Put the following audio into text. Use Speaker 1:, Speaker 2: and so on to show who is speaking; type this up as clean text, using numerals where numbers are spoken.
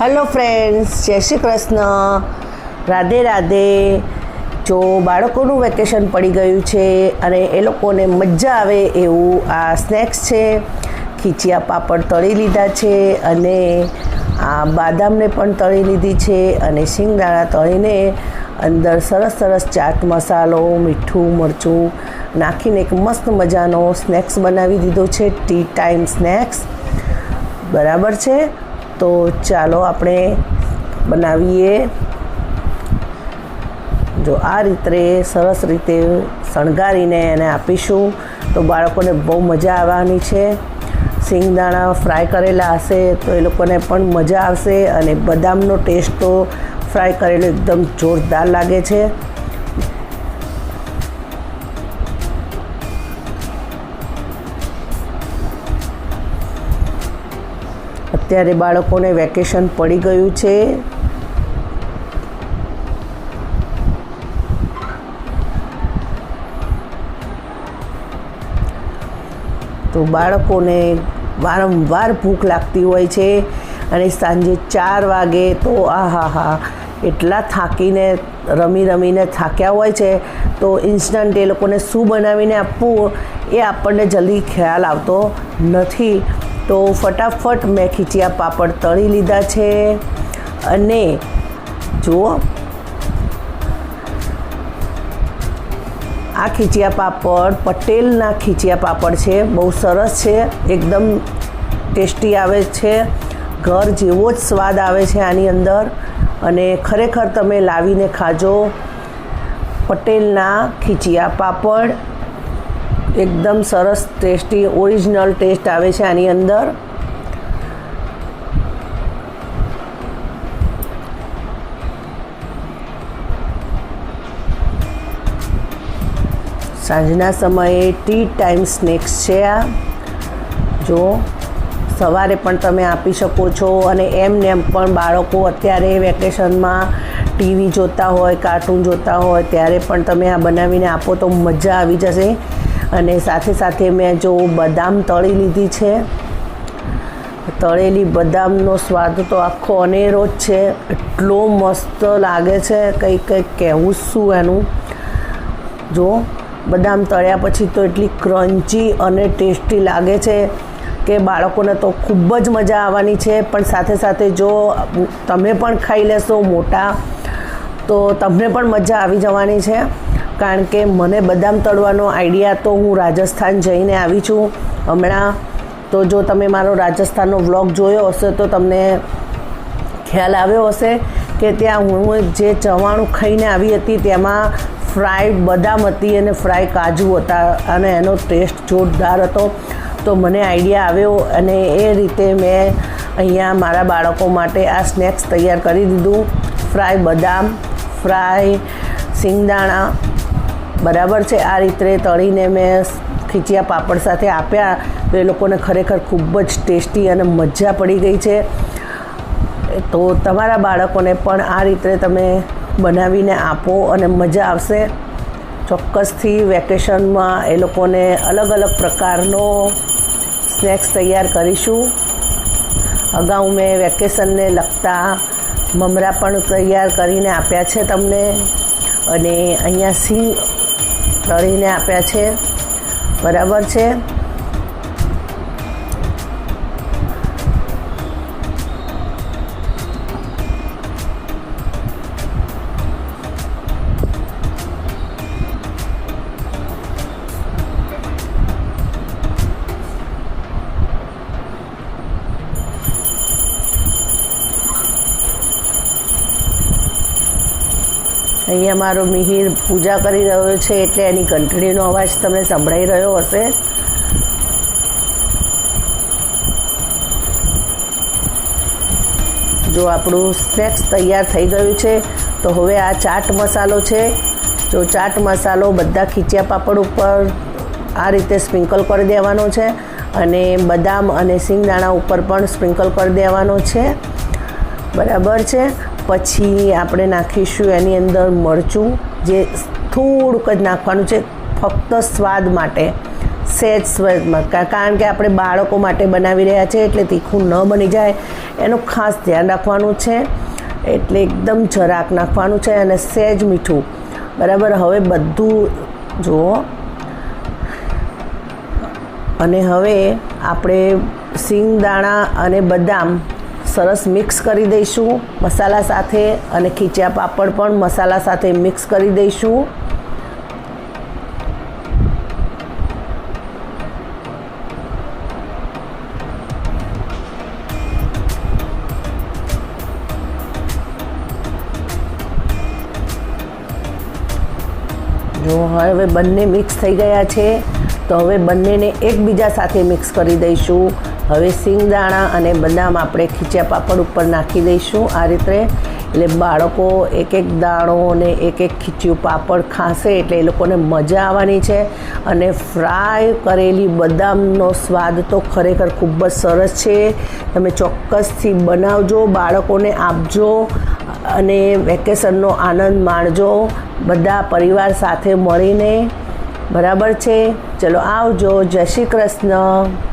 Speaker 1: Hello friends, જય શ્રી કૃષ્ણ, રાધે રાધે. જો બાળકોનું વેકેશન પડી ગયું છે અને એ લોકોને મજા આવે એવું આ સ્નેક્સ છે. ખીચિયા પાપડ તળી લીધા છે અને આ બાદામને પણ તળી લીધી છે અને શિંગદાણા તળીને અંદર સરસ સરસ ચાટ મસાલો, મીઠું, મરચું નાખીને એક મસ્ત મજાનો સ્નેક્સ બનાવી દીધો છે. ટી ટાઈમ સ્નેક્સ બરાબર છે. તો ચાલો આપણે બનાવીએ. જો આ રીતે સરસ રીતે શણગારીને એને આપીશું તો બાળકોને બહુ મજા આવવાની છે. શિંગદાણા ફ્રાય કરેલા હશે તો એ લોકોને પણ મજા આવશે અને બદામનો ટેસ્ટ તો ફ્રાય કરેલો એકદમ જોરદાર લાગે છે. અત્યારે બાળકોને વેકેશન પડી ગયું છે. તો બાળકોને વારંવાર ભૂખ લાગતી હોય છે અને સાંજે 4 વાગે તો આહાહા એટલા થાકીને રમીને થાક્યા હોય છે તો ઇન્સ્ટન્ટ એ લોકોને શું બનાવીને આપવું એ આપણને જલ્દી ખ્યાલ આવતો નથી. તો ફટાફટ મેં ખીચિયા પાપડ તળી લીધા છે અને જુઓ આ ખીચિયા પાપડ પટેલના ખીચિયા પાપડ છે. બહુ સરસ છે, એકદમ ટેસ્ટી આવે છે, ઘર જેવો જ સ્વાદ આવે છે આની અંદર અને ખરેખર તમે લાવીને ખાજો. પટેલના ખીચિયા પાપડ એકદમ સરસ ટેસ્ટી ઓરિજિનલ ટેસ્ટ આવે છે આની અંદર. સાંજના સમયે ટી ટાઈમ સ્નેક્સ છે આ. જો સવારે પણ તમે આપી શકો છો અને એમને પણ બાળકો અત્યારે વેકેશનમાં ટીવી જોતા હોય, કાર્ટૂન જોતા હોય ત્યારે પણ તમે આ બનાવીને આપો તો મજા આવી જશે. અને સાથે સાથે મેં જો બદામ તળી લીધી છે. તળેલી બદામનો સ્વાદ તો આખો અનેરો જ છે, એટલો મસ્ત લાગે છે, કંઈ કહેવું શું એનું. જો બદામ તળ્યા પછી તો એટલી ક્રન્ચી અને ટેસ્ટી લાગે છે કે બાળકોને તો ખૂબ જ મજા આવવાની છે. પણ સાથે સાથે જો તમે પણ ખાઈ લેશો મોટા તો તમને પણ મજા આવી જવાની છે. કારણ કે મને બદામ તળવાનો આઈડિયા તો હું રાજસ્થાન જઈને આવી છું હમણાં. તો જો તમે મારો રાજસ્થાનનો વ્લોગ જોયો હશે તો તમને ખ્યાલ આવ્યો હશે કે ત્યાં હું જે ચવાણું ખાઈને આવી હતી તેમાં ફ્રાય બદામ હતી અને ફ્રાય કાજુ હતા અને એનો ટેસ્ટ જોરદાર હતો. તો મને આઈડિયા આવ્યો અને એ રીતે મેં અહીંયા મારા બાળકો માટે આ સ્નેક્સ તૈયાર કરી દીધું. ફ્રાય બદામ, ફ્રાય શિંગદાણા બરાબર છે. આ રીતે તળીને મેં ખીચિયા પાપડ સાથે આપ્યા તો એ લોકોને ખરેખર ખૂબ જ ટેસ્ટી અને મજા પડી ગઈ છે. તો તમારા બાળકોને પણ આ રીતે તમે બનાવીને આપો અને મજા આવશે ચોક્કસથી. વેકેશનમાં એ લોકોને અલગ અલગ પ્રકારનો સ્નેક્સ તૈયાર કરીશું. અગાઉ મેં વેકેશનને લગતા મમરા પણ તૈયાર કરીને આપ્યા છે તમને અને અહીંયા સિંગ તળીને આપ્યા છે બરાબર છે. અહીંયા મારો મિહિર પૂજા કરી રહ્યો છે એટલે એની ઘંટડીનો અવાજ તમને સંભળાઈ રહ્યો હશે. જો આપણું સ્નેક્સ તૈયાર થઈ ગયું છે તો હવે આ ચાટ મસાલો છે. જો ચાટ મસાલો બધા ખીચિયા પાપડ ઉપર આ રીતે સ્પ્રિંકલ કરી દેવાનો છે અને બદામ અને શિંગદાણા ઉપર પણ સ્પ્રિંકલ કરી દેવાનો છે બરાબર છે. પછી આપણે નાખીશું એની અંદર મરચું, જે થોડુંક જ નાખવાનું છે ફક્ત સ્વાદ માટે. સહેજ સ્વાદમાં, કારણ કે આપણે બાળકો માટે બનાવી રહ્યા છીએ એટલે તીખું ન બની જાય એનું ખાસ ધ્યાન રાખવાનું છે. એટલે એકદમ જરાક નાખવાનું છે અને સહેજ મીઠું. બરાબર, હવે બધું જુઓ. અને હવે આપણે સિંગદાણા અને બદામ સરસ મિક્સ કરી દઈશું મસાલા સાથે, અને ખીચા પાપડ પણ મસાલા સાથે મિક્સ કરી દઈશું. જો હવે બંને મિક્સ થઈ ગયા છે, તો હવે બંનેને એકબીજા સાથે મિક્સ કરી દઈશું. હવે સિંગદાણા અને બદામ આપણે ખીચા પાપડ ઉપર નાખી દઈશું આ રીતે. એટલે બાળકો એક એક દાણો ને એક એક ખીચું પાપડ ખાશે એટલે એ લોકોને મજા આવવાની છે. અને ફ્રાય કરેલી બદામનો સ્વાદ તો ખરેખર ખૂબ જ સરસ છે. તમે ચોક્કસથી બનાવજો, બાળકોને આપજો અને વેકેશનનો આનંદ માણજો બધા પરિવાર સાથે મળીને. બરાબર છે, ચલો આવજો. જય શ્રી કૃષ્ણ.